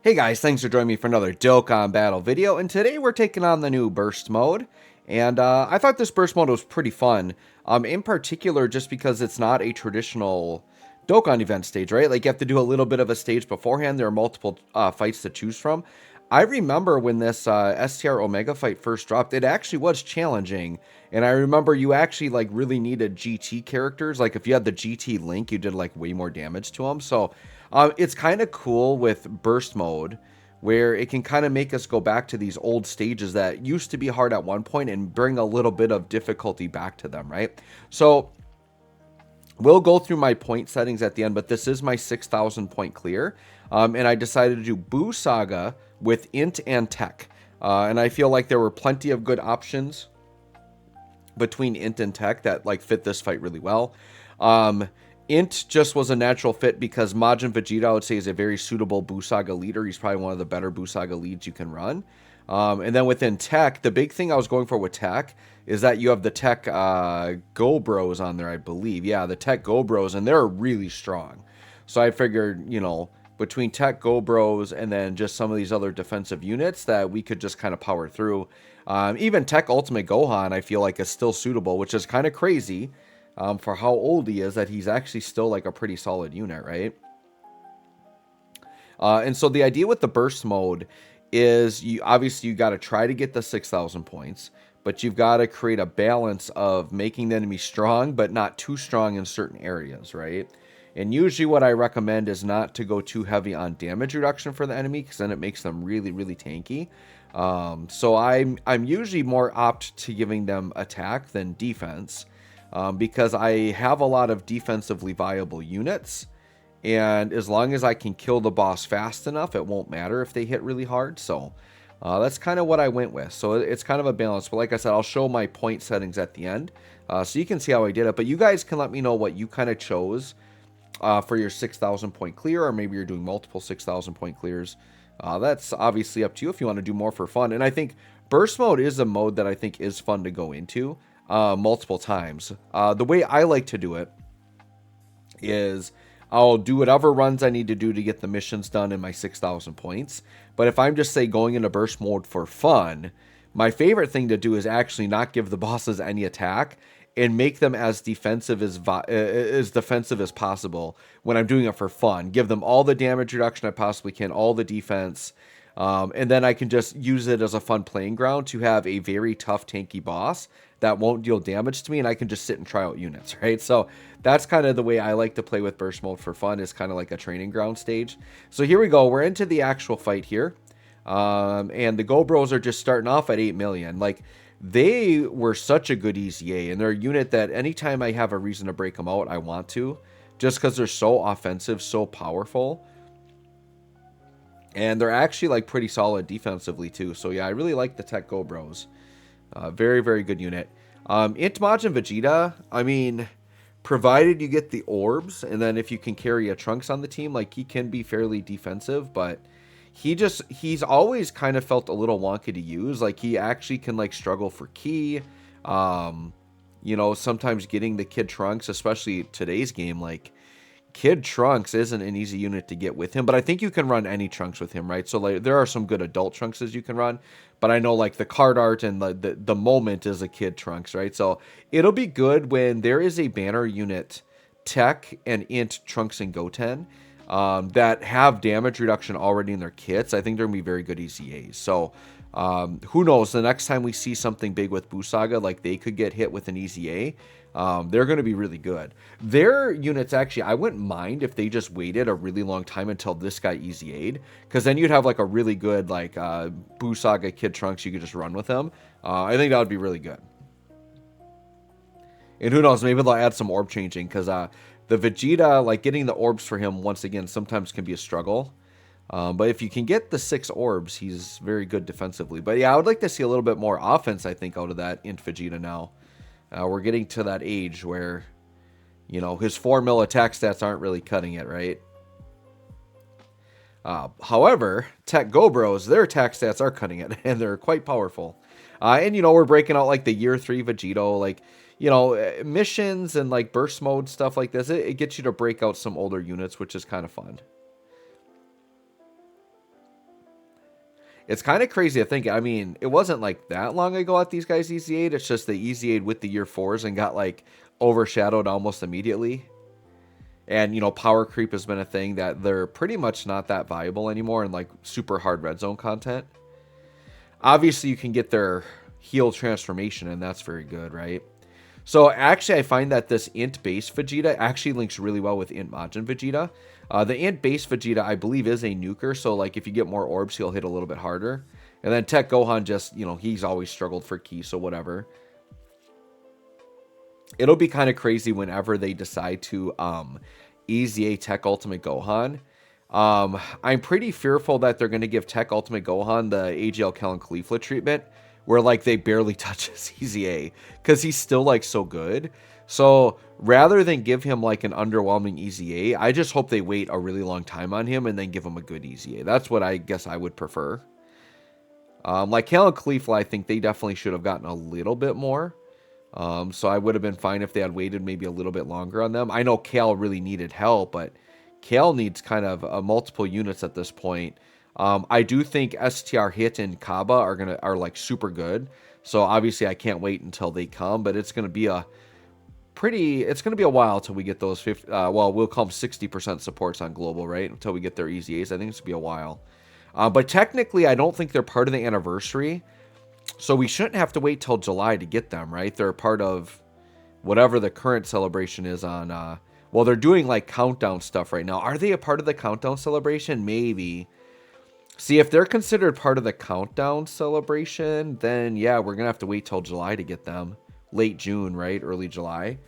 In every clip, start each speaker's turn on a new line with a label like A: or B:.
A: Hey guys, thanks for joining me for another Dokkan battle video, and today we're taking on the new Burst mode, and I thought this Burst mode was pretty fun, in particular just because it's not a traditional Dokkan event stage, right? Like you have to do a little bit of a stage beforehand, there are multiple fights to choose from. I remember when this STR Omega fight first dropped, it actually was challenging, and I remember you actually like really needed GT characters, like if you had the GT Link, you did like way more damage to them, so it's kind of cool with burst mode where it can kind of make us go back to these old stages that used to be hard at one point and bring a little bit of difficulty back to them, right? So we'll go through my point settings at the end, but this is my 6,000 point clear. And I decided to do Boo Saga with Int and Tech. And I feel like there were plenty of good options between Int and Tech that like fit this fight really well. Int just was a natural fit because Majin Vegeta, I would say, is a very suitable Boo Saga leader. He's probably one of the better Boo Saga leads you can run. And then within Tech, the big thing I was going for with Tech is that you have the Tech Go Bros on there, I believe. Yeah, the Tech Go Bros, and they're really strong. So I figured, you know, between Tech Go Bros and then just some of these other defensive units that we could just kind of power through. Even Tech Ultimate Gohan, I feel like, is still suitable, which is kind of crazy. For how old he is, that he's actually still like a pretty solid unit, right? And so the idea with the burst mode is you got to try to get the 6,000 points, but you've got to create a balance of making the enemy strong, but not too strong in certain areas, right? And usually what I recommend is not to go too heavy on damage reduction for the enemy, because then it makes them really, really tanky. So I'm usually more opt to giving them attack than defense. Because I have a lot of defensively viable units, and as long as I can kill the boss fast enough, it won't matter if they hit really hard. So that's kind of what I went with. So it's kind of a balance. But like I said, I'll show my point settings at the end, so you can see how I did it. But you guys can let me know what you kind of chose for your 6,000 point clear, or maybe you're doing multiple 6,000 point clears. That's obviously up to you if you want to do more for fun. And I think burst mode is a mode that I think is fun to go into multiple times. The way I like to do it is I'll do whatever runs I need to do to get the missions done in my 6,000 points. But if I'm just, say, going into burst mode for fun, my favorite thing to do is actually not give the bosses any attack and make them as defensive as possible when I'm doing it for fun. Give them all the damage reduction I possibly can, all the defense, and then I can just use it as a fun playing ground to have a very tough tanky boss that won't deal damage to me, and I can just sit and try out units, right? So that's kind of the way I like to play with burst mode for fun, is kind of like a training ground stage. So here we go. We're into the actual fight here. And the Go Bros are just starting off at 8 million. Like, they were such a good EZA, and they're a unit that anytime I have a reason to break them out, I want to, just because they're so offensive, so powerful. And they're actually like pretty solid defensively too. So yeah, I really like the Tech Go Bros. Very, very good unit. Int Majin Vegeta, I mean, provided you get the orbs, and then if you can carry a Trunks on the team, like, he can be fairly defensive, but he's always kind of felt a little wonky to use. Like, he actually can like struggle for ki. You know, sometimes getting the Kid Trunks, especially today's game, like, Kid Trunks isn't an easy unit to get with him, but I think you can run any Trunks with him, right? So like, there are some good adult Trunkses you can run, but I know like the card art and the moment is a Kid Trunks, right? So it'll be good when there is a banner unit, Tech and Int Trunks and Goten, that have damage reduction already in their kits. I think they're gonna be very good EZAs. So who knows, the next time we see something big with Boo Saga, like they could get hit with an EZA, they're going to be really good. Their units, actually, I wouldn't mind if they just waited a really long time until this guy EZA'd, because then you'd have like a really good like Boo Saga Kid Trunks you could just run with them. I think that would be really good. And who knows, maybe they'll add some orb changing, because the Vegeta, like, getting the orbs for him, once again, sometimes can be a struggle. But if you can get the 6 orbs, he's very good defensively. But yeah, I would like to see a little bit more offense, I think, out of that Int Vegeta now. We're getting to that age where, you know, his 4 mil attack stats aren't really cutting it, right? However, Tech Go Bros, their attack stats are cutting it, and they're quite powerful. And, you know, we're breaking out, like, the Year 3 Vegito, like, you know, missions and, like, burst mode, stuff like this. It gets you to break out some older units, which is kind of fun. It's kind of crazy to think. I mean, it wasn't like that long ago that these guys EZA'd. It's just they EZA'd with the year 4s and got like overshadowed almost immediately. And, you know, power creep has been a thing that they're pretty much not that viable anymore in like super hard red zone content. Obviously, you can get their heal transformation, and that's very good, right? So actually, I find that this int base Vegeta actually links really well with int Majin Vegeta. The int base Vegeta, I believe, is a nuker, so like if you get more orbs, he'll hit a little bit harder. And then Tech Gohan just, you know, he's always struggled for ki, so whatever. It'll be kind of crazy whenever they decide to EZA Tech Ultimate Gohan. I'm pretty fearful that they're going to give Tech Ultimate Gohan the AGL Kellen Khalifa treatment, where like they barely touch his EZA because he's still like so good. So rather than give him like an underwhelming EZA, I just hope they wait a really long time on him and then give him a good EZA. That's what I guess I would prefer. Like Kellen Khalifa, I think they definitely should have gotten a little bit more. So I would have been fine if they had waited maybe a little bit longer on them. I know Kale really needed help, but Kale needs kind of multiple units at this point. I do think STR Hit and Kaba are like super good. So obviously I can't wait until they come, but it's gonna be a while till we get those 50. Well, we'll call them 60% supports on global, right? Until we get their EZAs. I think it's gonna be a while. But technically, I don't think they're part of the anniversary. So we shouldn't have to wait till July to get them, right? They're part of whatever the current celebration is on. Well, they're doing like countdown stuff right now. Are they a part of the countdown celebration? Maybe. See, if they're considered part of the countdown celebration, then yeah, we're going to have to wait till July to get them. Late June, right? Early July.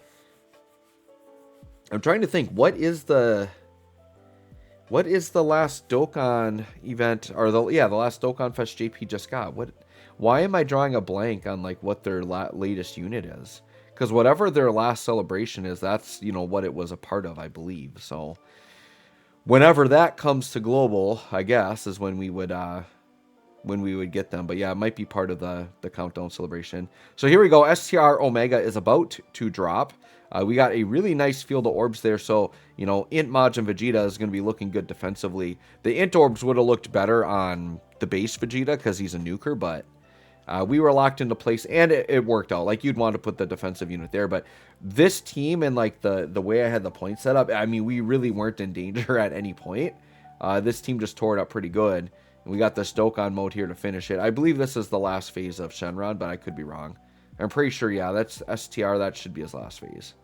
A: I'm trying to think, what is the last Dokkan event, or the last Dokkan Fest JP just got? Why am I drawing a blank on like what their latest unit is? Because whatever their last celebration is, that's, you know, what it was a part of, I believe. So whenever that comes to global, I guess, is when we would get them. But yeah, it might be part of the countdown celebration. So here we go. STR Omega is about to drop. We got a really nice field of orbs there. So, you know, Int Majin Vegeta is going to be looking good defensively. The Int orbs would have looked better on the base Vegeta because he's a nuker, but we were locked into place, and it worked out. Like, you'd want to put the defensive unit there, but this team and like the way I had the point set up, I mean, we really weren't in danger at any point. This team just tore it up pretty good, and we got this Dokkan mode here to finish it. I believe this is the last phase of Shenron, but I could be wrong. I'm pretty sure, yeah, that's STR. That should be his last phase.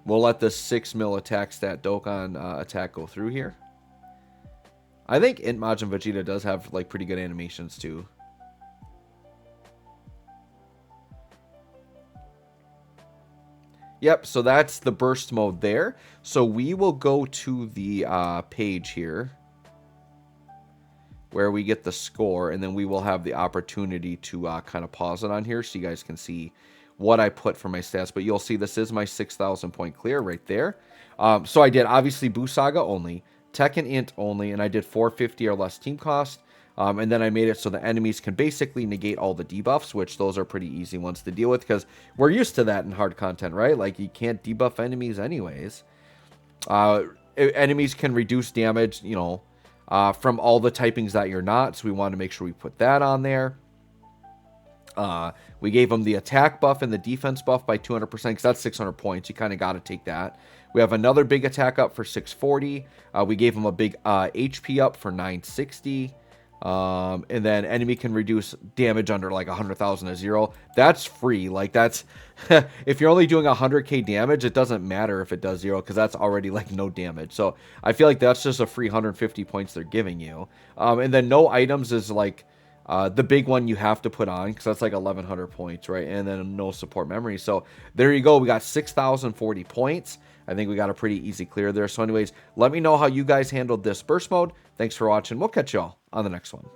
A: We'll let the 6 mil attack stat Dokkan attack go through here. I think Int Majin Vegeta does have like pretty good animations too. Yep, so that's the burst mode there. So we will go to the page here where we get the score, and then we will have the opportunity to kind of pause it on here so you guys can see what I put for my stats. But you'll see this is my 6,000 point clear right there. So I did obviously Buu Saga only, Tekken Int only, and I did 450 or less team cost. And then I made it so the enemies can basically negate all the debuffs, which those are pretty easy ones to deal with because we're used to that in hard content, right? Like, you can't debuff enemies anyways. Enemies can reduce damage, you know, from all the typings that you're not, so we want to make sure we put that on there. We gave them the attack buff and the defense buff by 200% because that's 600 points. You kind of got to take that. We have another big attack up for 640. We gave them a big HP up for 960. And then enemy can reduce damage under like 100,000 to 0. That's free. Like, that's if you're only doing 100k damage, it doesn't matter if it does 0 because that's already like no damage. So I feel like that's just a free 150 points they're giving you. And then no items is like the big one you have to put on because that's like 1,100 points, right? And then no support memory. So there you go. We got 6,040 points. I think we got a pretty easy clear there. So anyways, let me know how you guys handled this burst mode. Thanks for watching. We'll catch y'all on the next one.